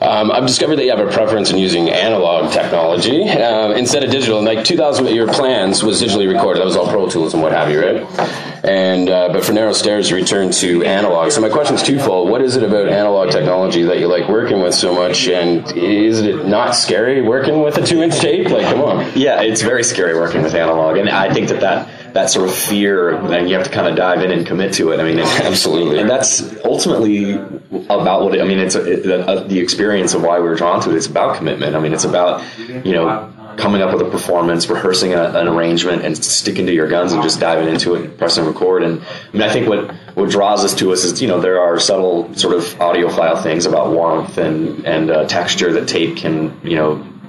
I've discovered that you have a preference in using analog technology instead of digital. And like 2000, your plans was digitally recorded. That was all Pro Tools and what have you, right? And but for Narrow Stairs, you returned to analog. So my question is twofold. What is it about analog technology that you like working with so much? And is it not scary working with a 2-inch tape? Like, come on. Yeah, it's very scary working with analog. And I think that sort of fear, and you have to kind of dive in and commit to it. I mean, absolutely. And that's ultimately about what it's the experience of why we were drawn to it. It's about commitment. I mean, it's about, coming up with a performance, rehearsing an arrangement, and sticking to your guns and just diving into it, pressing record. And I mean, I think what draws us to us is, there are subtle sort of audiophile things about warmth and texture that tape can,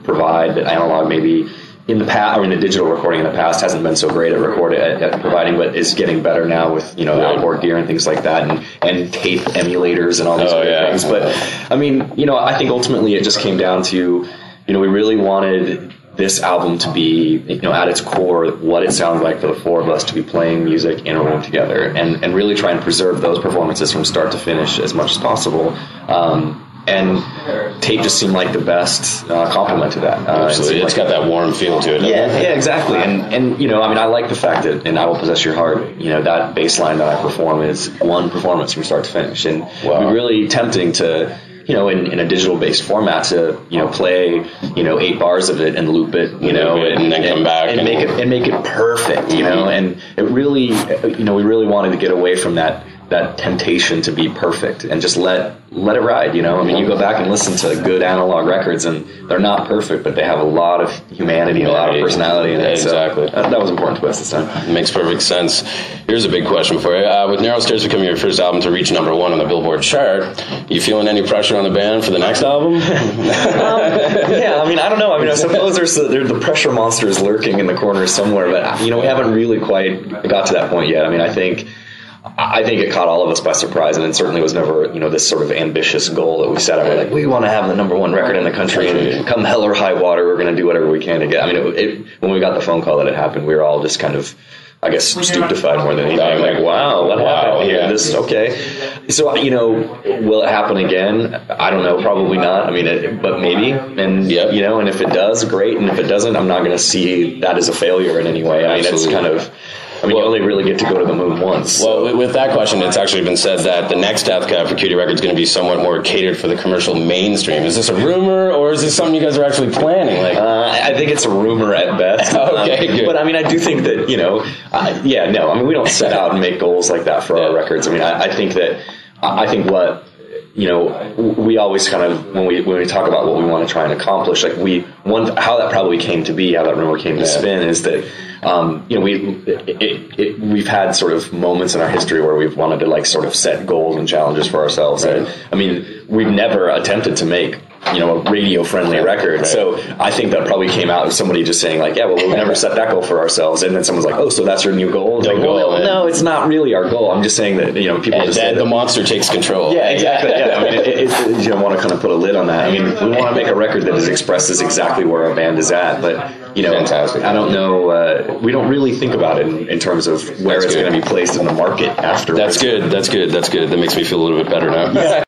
provide that analog maybe in the past, or in the digital recording in the past hasn't been so great at providing, but is getting better now with, outboard gear and things like that, and tape emulators and all these things. But I mean, I think ultimately it just came down to, we really wanted this album to be, at its core, what it sounds like for the four of us to be playing music in a room together, and really try and preserve those performances from start to finish as much as possible. And tape just seemed like the best complement to that. Absolutely. It's got that warm feel to it. Yeah, exactly. And I like the fact that in I Will Possess Your Heart, that bass line that I perform is one performance from start to finish. And it'd be really tempting to, in a digital-based format to, play, 8 bars of it and loop it, and then come back and make it perfect, and it really, we really wanted to get away from that temptation to be perfect and just let it ride, I mean, you go back and listen to good analog records and they're not perfect, but they have a lot of humanity, a lot of personality in it. Exactly. So that was important to us this time. It makes perfect sense. Here's a big question for you. With Narrow Stairs becoming your first album to reach #1 on the Billboard chart, you feeling any pressure on the band for the next album? Yeah, I mean, I don't know. I mean, I suppose there's the pressure monster is lurking in the corner somewhere, but, we haven't really quite got to that point yet. I mean, I think it caught all of us by surprise, and it certainly was never, this sort of ambitious goal that we set out. We're like, we want to have the #1 record in the country, and come hell or high water, we're going to do whatever we can to get. I mean, when we got the phone call that it happened, we were all just kind of, I guess, stupefied more than anything. Like, wow, what happened here? This okay. So, will it happen again? I don't know, probably not. I mean, but maybe. And, and if it does, great. And if it doesn't, I'm not going to see that as a failure in any way. I mean, it's kind of... you only really get to go to the moon once. So. Well, with that question, it's actually been said that the next death cut for Cutie Records is going to be somewhat more catered for the commercial mainstream. Is this a rumor, or is this something you guys are actually planning? I think it's a rumor at best. Okay, good. But I mean, I do think that, I mean, we don't set out and make goals like that for our records. I mean, I think what... we always kind of, when we talk about what we want to try and accomplish, like how that probably came to be, how that rumor came to spin, is that, we've had sort of moments in our history where we've wanted to like sort of set goals and challenges for ourselves. Right. And I mean, we've never attempted to make, a radio-friendly record. Right. So I think that probably came out of somebody just saying like, yeah, well, we've never set that goal for ourselves. And then someone's like, oh, so that's your new goal? Like, no, it's not really our goal. I'm just saying that, people just say the monster takes control. Yeah, exactly. Yeah. I mean, you don't want to kind of put a lid on that. I mean, we want to make a record that expresses exactly where our band is at, but fantastic. I don't know. We don't really think about it in terms of where it's going to be placed in the market after. That's good. That makes me feel a little bit better now. Yeah.